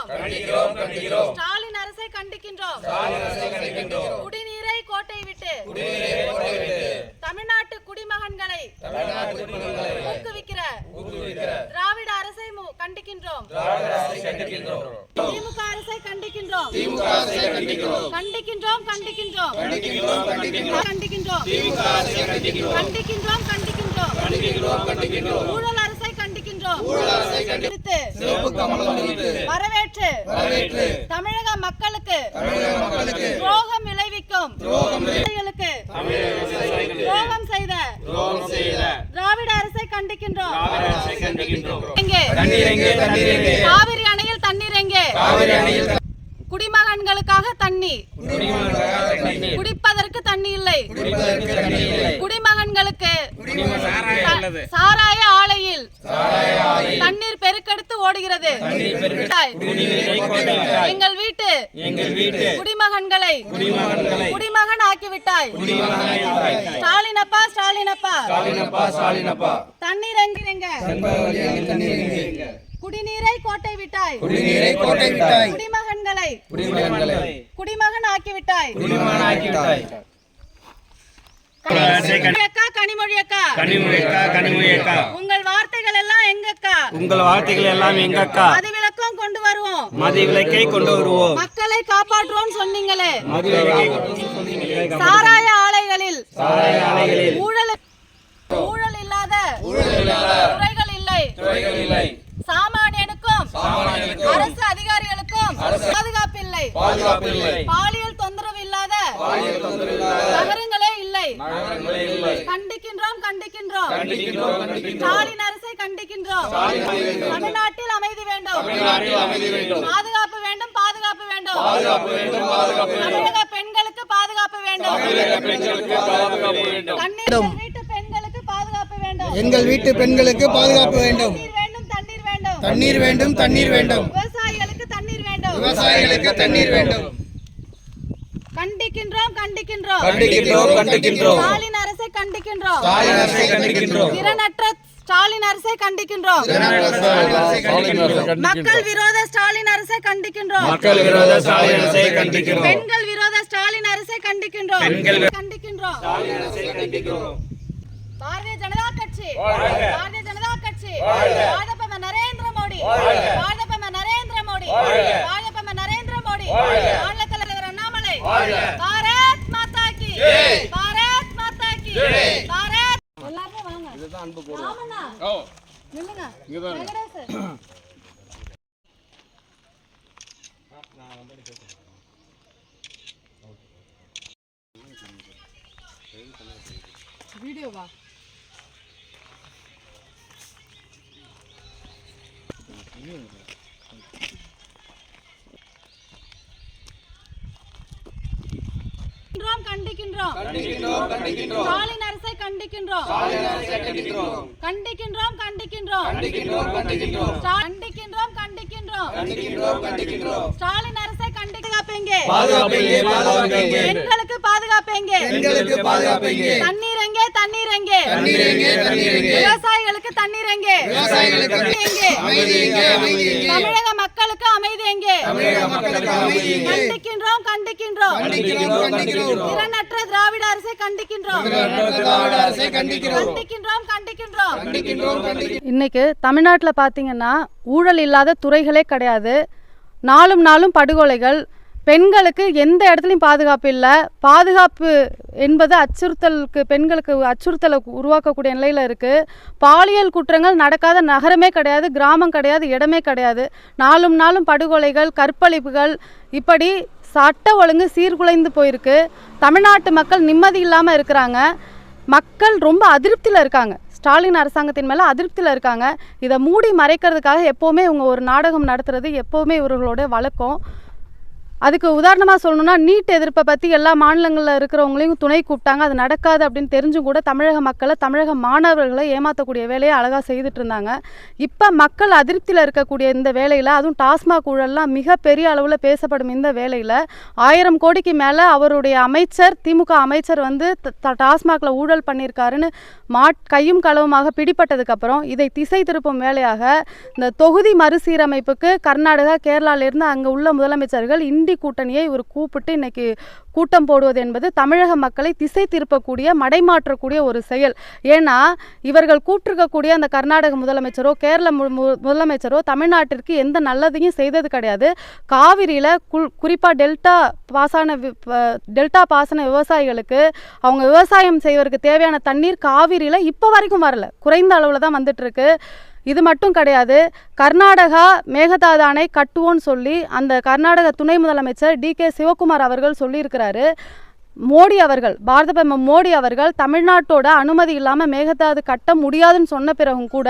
ஸ்டாலின் அரசை கண்டிக்கின்றோம். குடிநீரை கோட்டை விட்டு தமிழ்நாட்டு குடிமகன்களை ஊக்குவிக்கிற திராவிட அரசை கண்டிக்கின்றோம். திமுக அரசை கண்டிக்கின்றோம். கண்டிக்கின்றோம் கண்டிக்கின்றோம் கண்டிக்கின்றோம். ஊழல் அரசை கண்டிக்கின்றோம். வரவேற்று தமிழக மக்களுக்கு துரோகம் விளைவிக்கும் துரோகம் செய்த திராவிட அரசை கண்டிக்கின்றோம். காவிரி அணையில் தண்ணீர் எங்கே? குடிமகன்களுக்காக தண்ணீர், குடிப்பதற்கு தண்ணி இல்லை. குடிமகன்களுக்கு சாராய ஆலையில் தண்ணீர் பெருக்கெடுத்து ஓடுகிறது. எங்கள் வீட்டு குடிமகன்களை குடிமகன் ஆக்கிவிட்டாய். ஸ்டாலின் அப்பா, ஸ்டாலின் அப்பா, தண்ணீர் எங்க? குடிநீரை கோட்டை விட்டாய். குடிமகன்களை குடிமகன் ஆக்கிவிட்டாய். கனிமொழி அக்கா, உங்கள் வார்த்தைகள் எல்லாம் எங்கக்கா? மதுவிலக்கம் கொண்டு வருவோம். மதுவிலக்கை கொண்டு வருவோம். மக்களை காப்பாற்றுவோம் சொன்னீங்களே. சாராய ஆலைகளில் ஊழல் இல்லாத துறைகள் இல்லை. சாமானியனுக்கும் அரசு அதிகாரிகளுக்கும் பாதுகாப்பில்லை. பாலியல் தொந்தரவு இல்லாத நகரங்களே இல்லை. கண்டிக்கின்றோம். ஸ்டாலின் அரசை கண்டிக்கின்றோம். தமிழ்நாட்டில் அமைதி வேண்டும். பாதுகாப்பு வேண்டும். தமிழக பெண்களுக்கு பாதுகாப்பு வேண்டும். எங்கள் வீட்டு பெண்களுக்கு பாதுகாப்பு வேண்டும். தண்ணீர் வேண்டும். விவசாயிகளுக்கு தண்ணீர் வேண்டும். கண்டிக்கின்றோம். ஸ்டாலின் அரசை கண்டிக்கின்றோம். திறனற்ற ஸ்டாலின் அரசை கண்டிக்கின்றோம். மக்கள் விரோத ஸ்டாலின் அரசை கண்டிக்கின்றோம். பெண்கள் விரோத ஸ்டாலின் அரசை கண்டிக்கின்றோம். பாரதிய ஜனதா கட்சி பாஜக நரேந்திர மோடி தலைவர் அண்ணாமலை. பாரத் மாதா கி எல்லாரும் வாங்க. இதுதான் அன்பு போடுவோம். நில்லுங்க. வீடியோவா? கண்டிக்கின்றோம். ஸ்டாலின் அரசை கண்டிக்கின்றோம். ஸ்டாலின் அரசை கண்டிக்காப்பீங்க. பெண்களுக்கு பாதுகாப்பீங்க. தண்ணீர் எங்கே? விவசாயிகளுக்கு தண்ணீர் எங்கே? தமிழக மக்களுக்கு அமைதி எங்கே? கண்டிக்கின்றோம். திறனற்ற திராவிட அரசை கண்டிக்கின்றோம். இன்னைக்கு தமிழ்நாட்டில் பார்த்தீங்கன்னா ஊழல் இல்லாத துறைகளே கிடையாது. நாளும் படுகொலைகள். பெண்களுக்கு எந்த இடத்துலையும் பாதுகாப்பு இல்லை. பாதுகாப்பு என்பது பெண்களுக்கு அச்சுறுத்தலை உருவாக்கக்கூடிய நிலையில் இருக்குது. பாலியல் குற்றங்கள் நடக்காத நகரமே கிடையாது, கிராமம் கிடையாது, இடமே கிடையாது. நாளும் படுகொலைகள், கற்பழிப்புகள், இப்படி சட்ட ஒழுங்கு சீர்குலைந்து போயிருக்கு. தமிழ்நாட்டு மக்கள் நிம்மதி இல்லாமல் இருக்கிறாங்க. மக்கள் ரொம்ப அதிருப்தியில் இருக்காங்க. ஸ்டாலின் அரசாங்கத்தின் மேலே அதிருப்தியில் இருக்காங்க. இதை மூடி மறைக்கிறதுக்காக எப்போவுமே இவங்க ஒரு நாடகம் நடத்துறது எப்போவுமே இவர்களோட வழக்கம். அதுக்கு உதாரணமாக சொல்லணும்னா நீட் எதிர்ப்பை பற்றி எல்லா மாநிலங்களில் இருக்கிறவங்களையும் துணை கூப்பிட்டாங்க. அது நடக்காது அப்படின்னு தெரிஞ்சும் கூட தமிழக மக்களை, தமிழக மாணவர்களை ஏமாற்றக்கூடிய வேலையை அழகாக செய்துட்டு இருந்தாங்க. இப்போ மக்கள் அதிருப்தியில் இருக்கக்கூடிய இந்த வேலையில், அதுவும் டாஸ்மாக் ஊழல்லாம் மிகப்பெரிய அளவில் பேசப்படும் இந்த வேலையில் 1000 கோடிக்கு மேலே அவருடைய அமைச்சர், திமுக அமைச்சர் வந்து டாஸ்மாகில் ஊழல் பண்ணியிருக்காருன்னு கையும் களவுமாக பிடிப்பட்டதுக்கப்புறம் இதை திசை திருப்பும் வேலையாக இந்த தொகுதி மறுசீரமைப்புக்கு கர்நாடகா, கேரளாவிலிருந்து அங்கே உள்ள முதலமைச்சர்கள் இண்டி கூட்டணியை இவர் கூப்பிட்டு இன்னைக்கு கூட்டம் போடுவது என்பது தமிழக மக்களை திசை திருப்பக்கூடிய, மடைமாற்றக்கூடிய ஒரு செயல். ஏன்னா இவர்கள் கூட்டிருக்கக்கூடிய அந்த கர்நாடக முதலமைச்சரோ கேரள முதலமைச்சரோ தமிழ்நாட்டிற்கு எந்த நல்லதையும் செய்தது கிடையாது. காவிரியில் குறிப்பாக டெல்டா பாசன விவசாயிகளுக்கு அவங்க விவசாயம் செய்வதற்கு தேவையான தண்ணீர் காவிரியில் இப்போ வரைக்கும் வரல, குறைந்த அளவில் தான் வந்துட்டு இருக்கு. இது மட்டும் கிடையாது, கர்நாடகா மேகதாது அணை கட்டுவோன்னு சொல்லி அந்த கர்நாடக துணை முதலமைச்சர் DK சிவகுமார் அவர்கள் சொல்லியிருக்கிறாரு. மோடி அவர்கள், பாரத பிரதமர் மோடி அவர்கள் தமிழ்நாட்டோட அனுமதி இல்லாமல் மேகதாது கட்ட முடியாதுன்னு சொன்ன பிறகும் கூட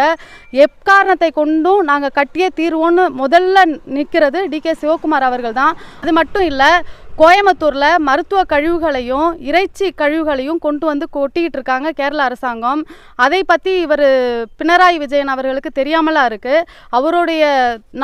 எக்காரணத்தை கொண்டும் நாங்கள் கட்டியே தீர்வோன்னு முதல்ல நிற்கிறது DK சிவகுமார் அவர்கள் தான். அது மட்டும் இல்லை, கோயம்புத்தூரில் மருத்துவ கழிவுகளையும் இறைச்சி கழிவுகளையும் கொண்டு வந்து கொட்டிக்கிட்டு இருக்காங்க கேரள அரசாங்கம். அதை பற்றி இவர் பினராயி விஜயன் அவர்களுக்கு தெரியாமலாம் இருக்குது. அவருடைய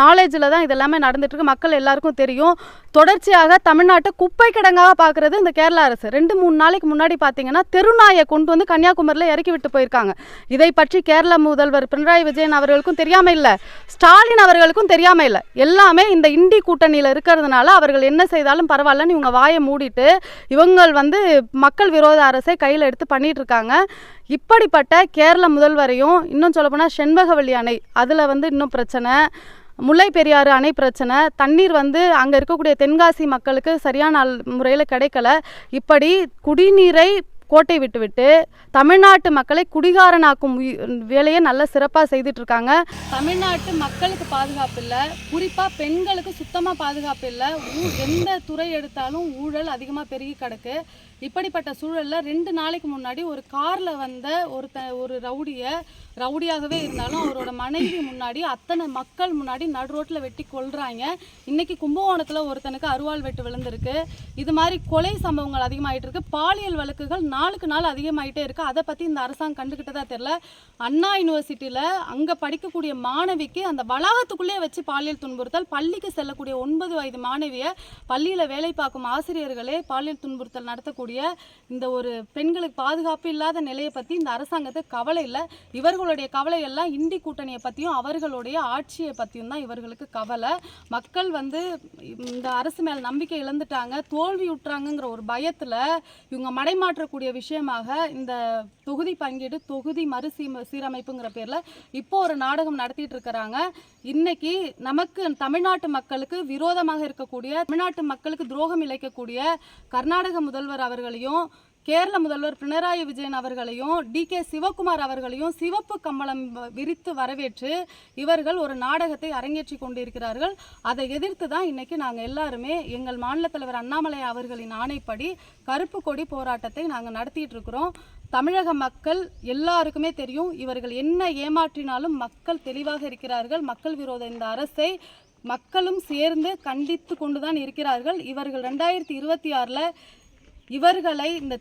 நாலேஜில் தான் இதெல்லாமே நடந்துட்டுருக்கு, மக்கள் எல்லாருக்கும் தெரியும். தொடர்ச்சியாக தமிழ்நாட்டை குப்பை கிடங்காக பார்க்குறது இந்த கேரள அரசு. 2-3 நாளைக்கு முன்னாடி பார்த்தீங்கன்னா தெருநாயை கொண்டு வந்து கன்னியாகுமரியில் இறக்கி விட்டு போயிருக்காங்க. இதை பற்றி கேரள முதல்வர் பினராயி விஜயன் அவர்களுக்கும் தெரியாமல் இல்லை, ஸ்டாலின் அவர்களுக்கும் தெரியாமல் இல்லை. எல்லாமே இந்த இண்டி கூட்டணியில் இருக்கிறதுனால அவர்கள் என்ன செய்தாலும் பரவாயில்ல இவங்க வாயை மூடிட்டு இவங்க வந்து மக்கள் விரோத அரசை கையில் எடுத்து பண்ணிட்டு இருக்காங்க. இப்படிப்பட்ட கேரள முதல்வரையும், இன்னும் சொல்லப்போனால் செண்பகவல்லி அணை, அதில் வந்து இன்னும் பிரச்சனை, முல்லை பெரியாறு அணை பிரச்சனை, தண்ணீர் வந்து அங்கே இருக்கக்கூடிய தென்காசி மக்களுக்கு சரியான முறையில் கிடைக்கல. இப்படி குடிநீரை கோட்டை விட்டுவிட்டு தமிழ்நாட்டு மக்களை குடிகாரனாக்கும் வேலையை நல்ல சிறப்பாக செய்துட்டு இருக்காங்க. தமிழ்நாட்டு மக்களுக்கு பாதுகாப்பு இல்லை, குறிப்பாக பெண்களுக்கு சுத்தமாக பாதுகாப்பு இல்லை. எந்த துறை எடுத்தாலும் ஊழல் அதிகமாக பெருகி கிடக்கு. இப்படிப்பட்ட சூழலில் 2 நாளைக்கு முன்னாடி ஒரு காரில் வந்த ஒரு ரவுடியாகவே இருந்தாலும் அவரோட மனைவி முன்னாடி அத்தனை மக்கள் முன்னாடி நடு ரோட்டில் வெட்டி கொல்றாங்க. இன்னைக்கு கும்பகோணத்தில் ஒருத்தனுக்கு அருவாள் வெட்டு விழுந்திருக்கு. இது மாதிரி கொலை சம்பவங்கள் அதிகமாகிட்டு இருக்கு. பாலியல் வழக்குகள் நாளுக்கு நாள் அதிகமாகிட்டே இருக்கு. அதை பற்றி இந்த அரசாங்கம் கண்டுக்கிட்டதா தெரியல. அண்ணா யூனிவர்சிட்டியில் அங்கே படிக்கக்கூடிய மாணவிக்கு அந்த வளாகத்துக்குள்ளே வச்சு பாலியல் துன்புறுத்தல். பள்ளிக்கு செல்லக்கூடிய 9 வயது மாணவியை பள்ளியில் வேலை பார்க்கும் ஆசிரியர்களே பாலியல் துன்புறுத்தல் நடத்தக்கூடிய இந்த ஒரு பெண்களுக்கு பாதுகாப்பு இல்லாத நிலையை பற்றி இந்த அரசாங்கத்துக்கு கவலை இல்லை. இவர்களுடைய கவலை எல்லாம் இண்டி கூட்டணியை பற்றியும் அவர்களுடைய ஆட்சியை பற்றியும் தான் இவர்களுக்கு கவலை. மக்கள் வந்து இந்த அரசு மேல் நம்பிக்கை இழந்துட்டாங்க, தோல்வி விட்டுறாங்கிற ஒரு பயத்தில் இவங்க மடைமாற்றக்கூடிய விஷயமாக இந்த தொகுதி பங்கீடு, தொகுதி சீரமைப்புங்கிற பேரில் இப்போ ஒரு நாடகம் நடத்திட்டு இருக்கிறாங்க. இன்னைக்கு நமக்கு தமிழ்நாட்டு மக்களுக்கு விரோதமாக இருக்கக்கூடிய, தமிழ்நாட்டு மக்களுக்கு துரோகம் இழைக்கக்கூடிய கர்நாடக முதல்வர் அவர்களையும் கேரள முதல்வர் பினராயி விஜயன் அவர்களையும் DK சிவகுமார் அவர்களையும் சிவப்பு கம்பளம் விரித்து வரவேற்று இவர்கள் ஒரு நாடகத்தை அரங்கேற்றி கொண்டிருக்கிறார்கள். அதை எதிர்த்து தான் இன்னைக்கு நாங்கள் எல்லாருமே எங்கள் மாநில தலைவர் அண்ணாமலை அவர்களின் ஆணைப்படி கருப்பு கொடி போராட்டத்தை நாங்கள் நடத்திட்டு இருக்கிறோம். தமிழக மக்கள் எல்லாருக்குமே தெரியும், இவர்கள் என்ன ஏமாற்றினாலும் மக்கள் தெளிவாக இருக்கிறார்கள். மக்கள் விரோத இந்த அரசை மக்களும் சேர்ந்து கண்டித்து கொண்டுதான் இருக்கிறார்கள். இவர்கள் 2026 இவர்களை, இந்த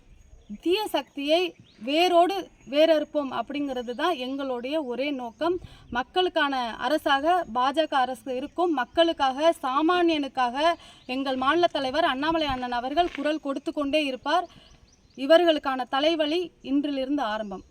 தீய சக்தியை வேறறுப்போம் அப்படிங்கிறது தான் எங்களுடைய ஒரே நோக்கம். மக்களுக்கான அரசாக பாஜக அரசு இருக்கும். மக்களுக்காக, சாமானியனுக்காக எங்கள் மாநில தலைவர் அண்ணாமலை அண்ணன் அவர்கள் குரல் கொடுத்து கொண்டே இருப்பார். இவர்களுக்கான தலைவலி இன்றிலிருந்து ஆரம்பம்.